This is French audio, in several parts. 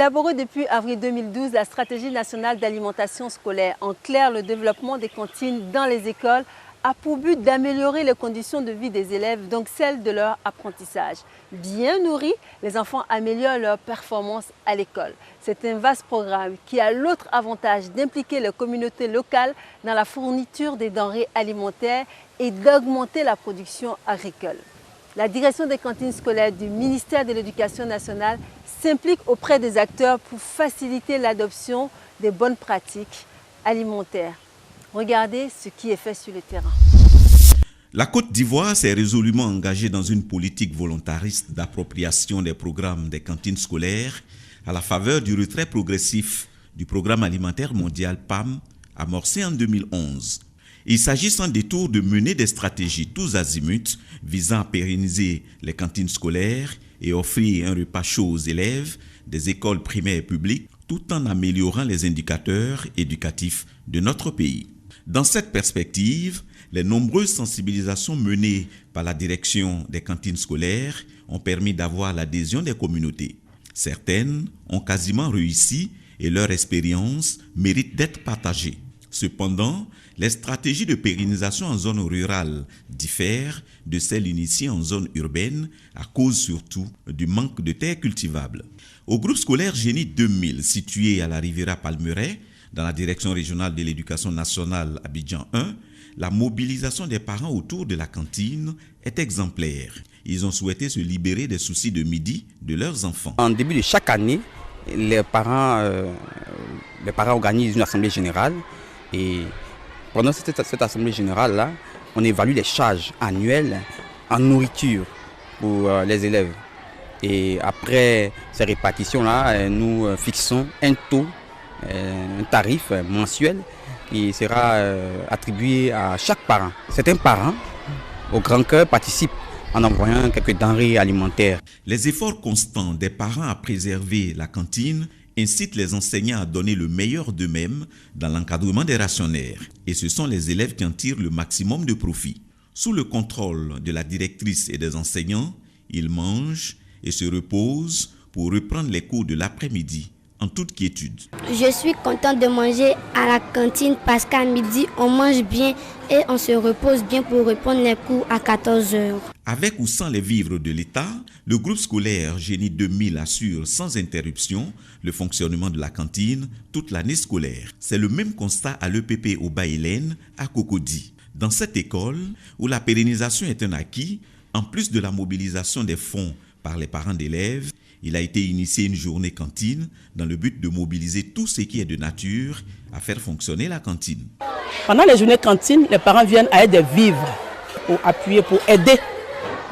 Élaborée depuis avril 2012, la stratégie nationale d'alimentation scolaire, en clair le développement des cantines dans les écoles, a pour but d'améliorer les conditions de vie des élèves, donc celles de leur apprentissage. Bien nourris, les enfants améliorent leur performance à l'école. C'est un vaste programme qui a l'autre avantage d'impliquer les communautés locales dans la fourniture des denrées alimentaires et d'augmenter la production agricole. La direction des cantines scolaires du ministère de l'Éducation nationale s'implique auprès des acteurs pour faciliter l'adoption des bonnes pratiques alimentaires. Regardez ce qui est fait sur le terrain. La Côte d'Ivoire s'est résolument engagée dans une politique volontariste d'appropriation des programmes des cantines scolaires à la faveur du retrait progressif du Programme alimentaire mondial PAM amorcé en 2011. Il s'agit sans détour de mener des stratégies tous azimuts visant à pérenniser les cantines scolaires et offrir un repas chaud aux élèves des écoles primaires publiques tout en améliorant les indicateurs éducatifs de notre pays. Dans cette perspective, les nombreuses sensibilisations menées par la direction des cantines scolaires ont permis d'avoir l'adhésion des communautés. Certaines ont quasiment réussi et leur expérience mérite d'être partagée. Cependant, les stratégies de pérennisation en zone rurale diffèrent de celles initiées en zone urbaine à cause surtout du manque de terres cultivables. Au groupe scolaire Génie 2000, situé à la Riviera Palmeraie, dans la direction régionale de l'éducation nationale Abidjan 1, la mobilisation des parents autour de la cantine est exemplaire. Ils ont souhaité se libérer des soucis de midi de leurs enfants. En début de chaque année, les parents organisent une assemblée générale et pendant cette assemblée générale-là, on évalue les charges annuelles en nourriture pour les élèves. Et après ces répartitions-là, nous fixons un taux, un tarif mensuel qui sera attribué à chaque parent. Certains parents, au grand cœur, participent en envoyant quelques denrées alimentaires. Les efforts constants des parents à préserver la cantine incitent les enseignants à donner le meilleur d'eux-mêmes dans l'encadrement des rationnaires. Et ce sont les élèves qui en tirent le maximum de profit. Sous le contrôle de la directrice et des enseignants, ils mangent et se reposent pour reprendre les cours de l'après-midi en toute quiétude. Je suis contente de manger à la cantine parce qu'à midi, on mange bien et on se repose bien pour reprendre les cours à 14 h. Avec ou sans les vivres de l'État, le groupe scolaire Génie 2000 assure sans interruption le fonctionnement de la cantine toute l'année scolaire. C'est le même constat à l'EPP au Bas-Hélène à Cocody. Dans cette école, où la pérennisation est un acquis, en plus de la mobilisation des fonds par les parents d'élèves, il a été initié une journée cantine dans le but de mobiliser tout ce qui est de nature à faire fonctionner la cantine. Pendant les journées cantines, les parents viennent avec des vivres pour appuyer, pour aider.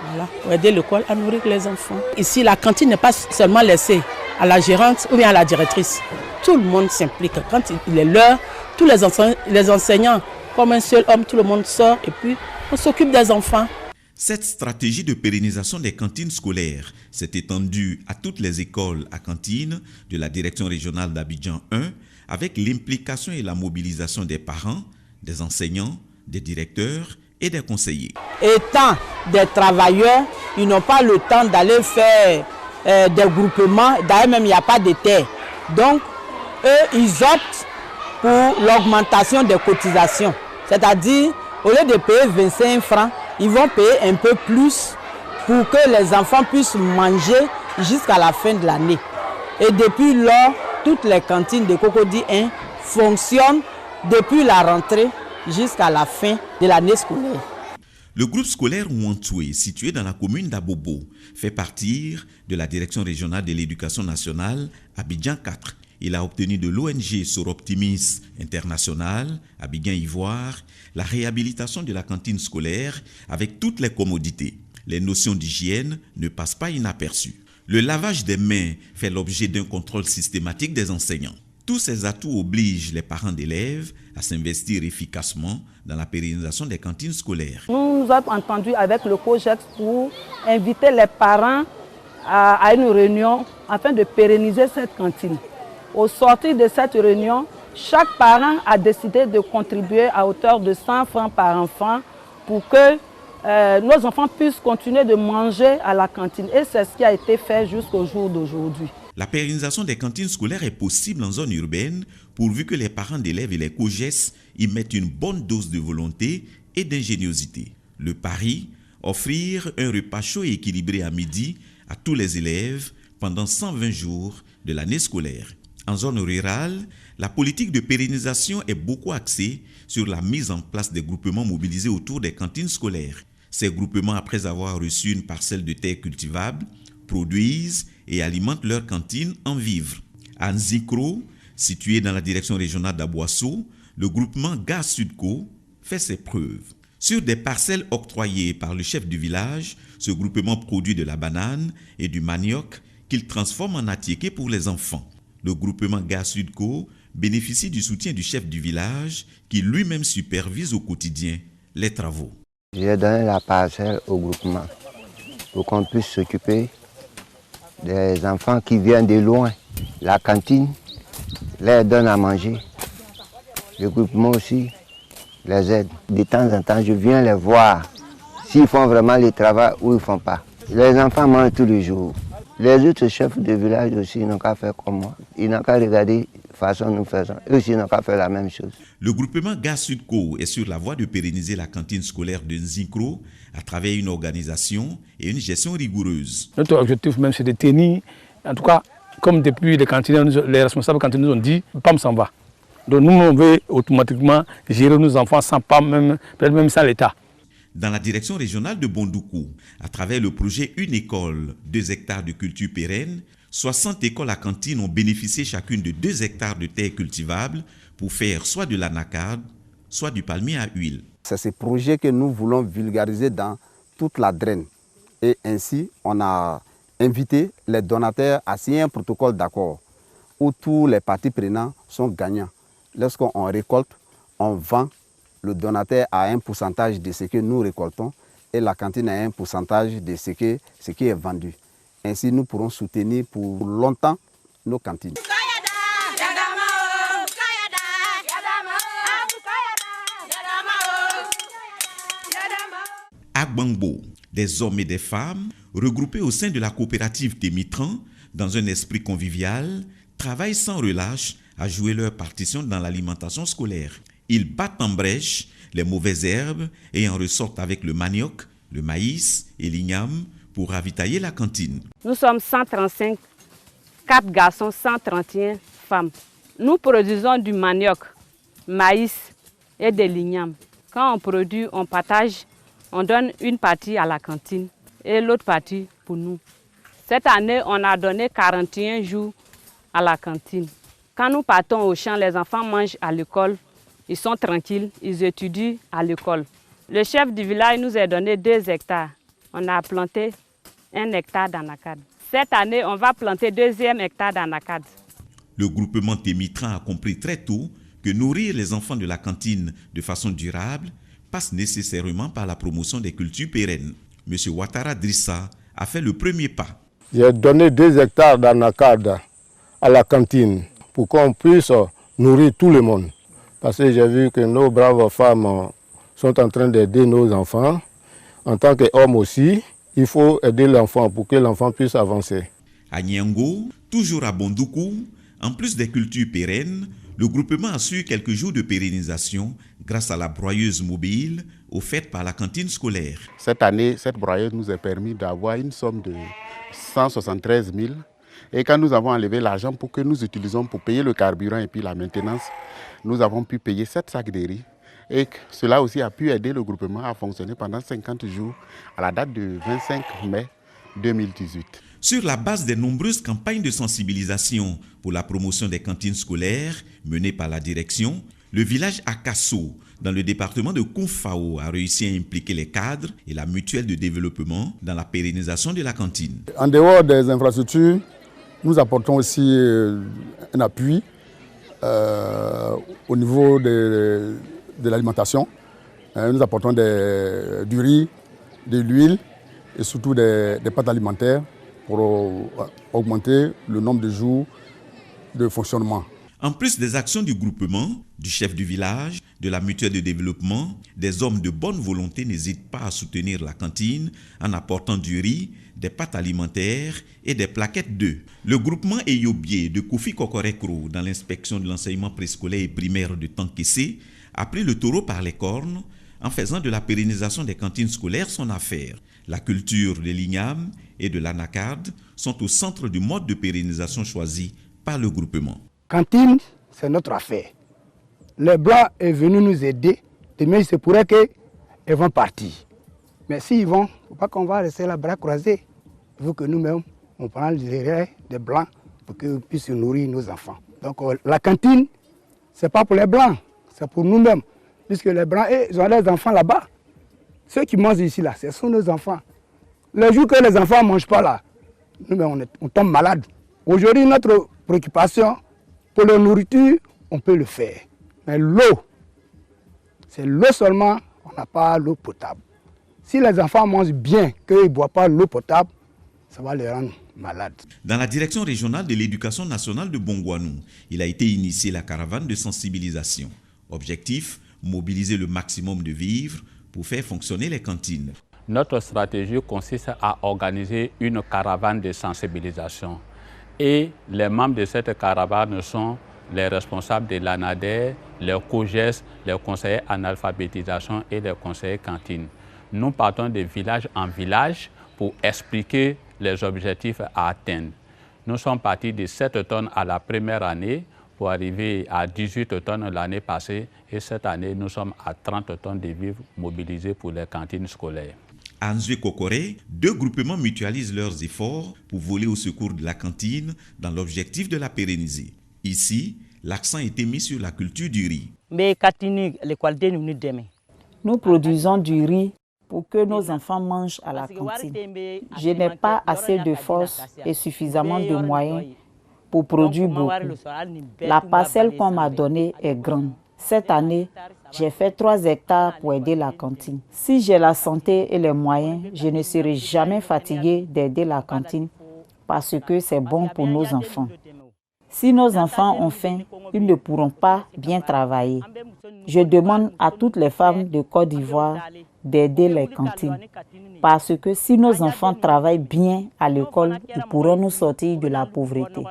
Voilà, pour aider l'école à nourrir les enfants. Ici, la cantine n'est pas seulement laissée à la gérante ou bien à la directrice. Tout le monde s'implique. Quand il est l'heure, tous les enseignants, comme un seul homme, tout le monde sort et puis on s'occupe des enfants. Cette stratégie de pérennisation des cantines scolaires s'est étendue à toutes les écoles à cantine de la direction régionale d'Abidjan 1 avec l'implication et la mobilisation des parents, des enseignants, des directeurs et des conseillers. Étant des travailleurs, ils n'ont pas le temps d'aller faire des groupements. D'ailleurs, même il n'y a pas de terre. Donc, eux, ils optent pour l'augmentation des cotisations. C'est-à-dire, au lieu de payer 25 francs, ils vont payer un peu plus pour que les enfants puissent manger jusqu'à la fin de l'année. Et depuis lors, toutes les cantines de Cocody 1 fonctionnent depuis la rentrée jusqu'à la fin de l'année scolaire. Le groupe scolaire Ouantoué, situé dans la commune d'Abobo, fait partie de la direction régionale de l'éducation nationale Abidjan 4. Il a obtenu de l'ONG Soroptimis International, Abidjan Ivoire, la réhabilitation de la cantine scolaire avec toutes les commodités. Les notions d'hygiène ne passent pas inaperçues. Le lavage des mains fait l'objet d'un contrôle systématique des enseignants. Tous ces atouts obligent les parents d'élèves à s'investir efficacement dans la pérennisation des cantines scolaires. Nous avons entendu avec le COGEX pour inviter les parents à une réunion afin de pérenniser cette cantine. Au sortir de cette réunion, chaque parent a décidé de contribuer à hauteur de 100 francs par enfant pour que nos enfants puissent continuer de manger à la cantine. Et c'est ce qui a été fait jusqu'au jour d'aujourd'hui. La pérennisation des cantines scolaires est possible en zone urbaine pourvu que les parents d'élèves et les COJES y mettent une bonne dose de volonté et d'ingéniosité. Le pari, offrir un repas chaud et équilibré à midi à tous les élèves pendant 120 jours de l'année scolaire. En zone rurale, la politique de pérennisation est beaucoup axée sur la mise en place des groupements mobilisés autour des cantines scolaires. Ces groupements, après avoir reçu une parcelle de terre cultivable, produisent et alimentent leurs cantines en vivres. À Nzikro, situé dans la direction régionale d'Aboasso, le groupement Gaz Sudco fait ses preuves. Sur des parcelles octroyées par le chef du village, ce groupement produit de la banane et du manioc qu'il transforme en attiéké pour les enfants. Le groupement Gaz Sudco bénéficie du soutien du chef du village qui lui-même supervise au quotidien les travaux. J'ai donné la parcelle au groupement pour qu'on puisse s'occuper des enfants qui viennent de loin. La cantine leur donne à manger. Le groupement aussi les aide. De temps en temps, je viens les voir s'ils font vraiment le travail ou ils ne font pas. Les enfants mangent tous les jours. Les autres chefs de village aussi n'ont qu'à faire comme moi. Ils n'ont qu'à regarder de façon nous faisons. Eux aussi n'ont qu'à faire la même chose. Le groupement Gaz Sudco est sur la voie de pérenniser la cantine scolaire de Nzikro à travers une organisation et une gestion rigoureuse. Notre objectif même c'est de tenir, en tout cas, comme depuis les responsables cantines nous ont dit, PAM s'en va. Donc nous, on veut automatiquement gérer nos enfants sans PAM, peut-être même sans l'État. Dans la direction régionale de Bondoukou, à travers le projet Une école, 2 hectares de culture pérenne, 60 écoles à cantine ont bénéficié chacune de 2 hectares de terre cultivable pour faire soit de l'anacarde, soit du palmier à huile. C'est ce projet que nous voulons vulgariser dans toute la Draine. Et ainsi, on a invité les donateurs à signer un protocole d'accord où tous les parties prenantes sont gagnants. Lorsqu'on récolte, on vend. Le donateur a un pourcentage de ce que nous récoltons et la cantine a un pourcentage de ce qui est vendu. Ainsi, nous pourrons soutenir pour longtemps nos cantines. À Gbangbo, des hommes et des femmes, regroupés au sein de la coopérative Témitran, dans un esprit convivial, travaillent sans relâche à jouer leur partition dans l'alimentation scolaire. Ils battent en brèche les mauvaises herbes et en ressortent avec le manioc, le maïs et l'igname pour ravitailler la cantine. Nous sommes 135, 4 garçons, 131 femmes. Nous produisons du manioc, maïs et de l'igname. Quand on produit, on partage, on donne une partie à la cantine et l'autre partie pour nous. Cette année, on a donné 41 jours à la cantine. Quand nous partons au champ, les enfants mangent à l'école. Ils sont tranquilles, ils étudient à l'école. Le chef du village nous a donné 2 hectares. On a planté 1 hectare d'anacarde. Cette année, on va planter 2e hectare d'anacarde. Le groupement Témitran a compris très tôt que nourrir les enfants de la cantine de façon durable passe nécessairement par la promotion des cultures pérennes. M. Ouattara Drissa a fait le premier pas. J'ai donné 2 hectares d'anacarde à la cantine pour qu'on puisse nourrir tout le monde. Parce que j'ai vu que nos braves femmes sont en train d'aider nos enfants. En tant qu'hommes aussi, il faut aider l'enfant pour que l'enfant puisse avancer. À Niango, toujours à Bondoukou, en plus des cultures pérennes, le groupement assure quelques jours de pérennisation grâce à la broyeuse mobile offerte par la cantine scolaire. Cette année, cette broyeuse nous a permis d'avoir une somme de 173 000. Et quand nous avons enlevé l'argent pour que nous utilisons pour payer le carburant et puis la maintenance, nous avons pu payer 7 sacs de riz. Et cela aussi a pu aider le groupement à fonctionner pendant 50 jours à la date du 25 mai 2018. Sur la base des nombreuses campagnes de sensibilisation pour la promotion des cantines scolaires menées par la direction, le village Akasso, dans le département de Koufao, a réussi à impliquer les cadres et la mutuelle de développement dans la pérennisation de la cantine. En dehors des infrastructures, nous apportons aussi un appui au niveau de l'alimentation. Nous apportons du riz, de l'huile et surtout des pâtes alimentaires pour augmenter le nombre de jours de fonctionnement. En plus des actions du groupement, du chef du village, de la mutuelle de développement, des hommes de bonne volonté n'hésitent pas à soutenir la cantine en apportant du riz, des pâtes alimentaires et des plaquettes d'œufs. Le groupement Eyobié de Kofi Kokorekro dans l'inspection de l'enseignement préscolaire et primaire de Tankessé a pris le taureau par les cornes en faisant de la pérennisation des cantines scolaires son affaire. La culture de l'igname et de l'anacarde sont au centre du mode de pérennisation choisi par le groupement. Cantine, c'est notre affaire. Les Blancs est venu nous aider, mais il se pourrait qu'ils vont partir. Mais s'ils vont, il ne faut pas qu'on va rester la bras croisés. Il faut que nous-mêmes, on prend les relais des Blancs pour qu'ils puissent nourrir nos enfants. Donc la cantine, ce n'est pas pour les Blancs, c'est pour nous-mêmes. Puisque les Blancs, ils ont les enfants là-bas. Ceux qui mangent ici, là, ce sont nos enfants. Le jour que les enfants ne mangent pas là, nous-mêmes, on tombe malade. Aujourd'hui, notre préoccupation, pour la nourriture, on peut le faire. Mais l'eau, c'est l'eau seulement, on n'a pas l'eau potable. Si les enfants mangent bien, qu'ils ne boivent pas l'eau potable, ça va les rendre malades. Dans la direction régionale de l'éducation nationale de Bongouanou, il a été initié la caravane de sensibilisation. Objectif, mobiliser le maximum de vivres pour faire fonctionner les cantines. Notre stratégie consiste à organiser une caravane de sensibilisation. Et les membres de cette caravane sont les responsables de l'ANADER, les COGES, les conseillers analphabétisation et les conseillers cantine. Nous partons de village en village pour expliquer les objectifs à atteindre. Nous sommes partis de 7 tonnes à la première année pour arriver à 18 tonnes l'année passée et cette année nous sommes à 30 tonnes de vivres mobilisés pour les cantines scolaires. À Nzoué Kokoré, 2 groupements mutualisent leurs efforts pour voler au secours de la cantine dans l'objectif de la pérenniser. Ici, l'accent a été mis sur la culture du riz. Nous produisons du riz pour que nos enfants mangent à la cantine. Je n'ai pas assez de force et suffisamment de moyens pour produire beaucoup. La parcelle qu'on m'a donnée est grande. Cette année, j'ai fait 3 hectares pour aider la cantine. Si j'ai la santé et les moyens, je ne serai jamais fatigué d'aider la cantine parce que c'est bon pour nos enfants. Si nos enfants ont faim, ils ne pourront pas bien travailler. Je demande à toutes les femmes de Côte d'Ivoire d'aider les cantines. Parce que si nos enfants travaillent bien à l'école, ils pourront nous sortir de la pauvreté.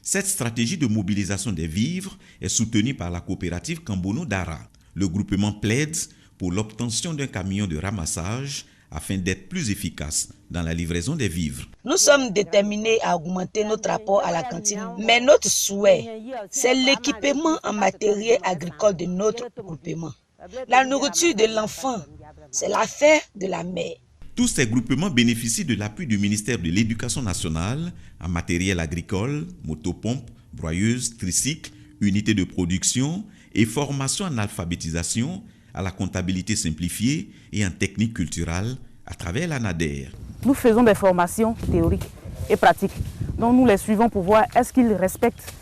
Cette stratégie de mobilisation des vivres est soutenue par la coopérative Kambono Dara. Le groupement plaide pour l'obtention d'un camion de ramassage afin d'être plus efficace dans la livraison des vivres. Nous sommes déterminés à augmenter notre apport à la cantine, mais notre souhait, c'est l'équipement en matériel agricole de notre groupement. La nourriture de l'enfant, c'est l'affaire de la mère. Tous ces groupements bénéficient de l'appui du ministère de l'Éducation nationale en matériel agricole, motopompes, broyeuses, tricycles, unités de production et formation en alphabétisation, à la comptabilité simplifiée et en technique culturelle à travers l'ANADER. Nous faisons des formations théoriques et pratiques. Donc nous les suivons pour voir est-ce qu'ils respectent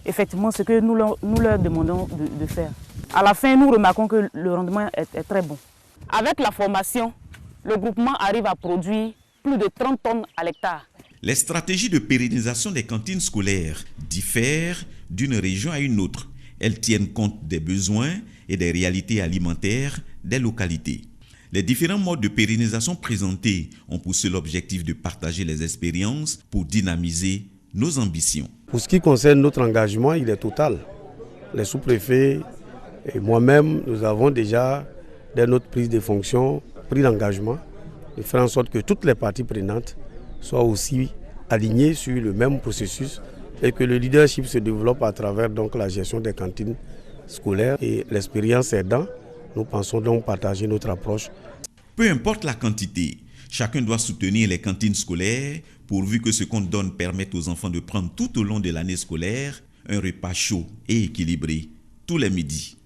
effectivement ce que nous leur demandons de faire. À la fin, nous remarquons que le rendement est très bon. Avec la formation, le groupement arrive à produire plus de 30 tonnes à l'hectare. Les stratégies de pérennisation des cantines scolaires diffèrent d'une région à une autre. Elles tiennent compte des besoins et des réalités alimentaires des localités. Les différents modes de pérennisation présentés ont pour seul objectif de partager les expériences pour dynamiser nos ambitions. Pour ce qui concerne notre engagement, il est total. Les sous-préfets et moi-même, nous avons déjà, dès notre prise de fonction, pris l'engagement de faire en sorte que toutes les parties prenantes soient aussi alignées sur le même processus et que le leadership se développe à travers donc la gestion des cantines scolaires et l'expérience aidant, nous pensons donc partager notre approche. Peu importe la quantité, chacun doit soutenir les cantines scolaires pourvu que ce qu'on donne permette aux enfants de prendre tout au long de l'année scolaire un repas chaud et équilibré tous les midis.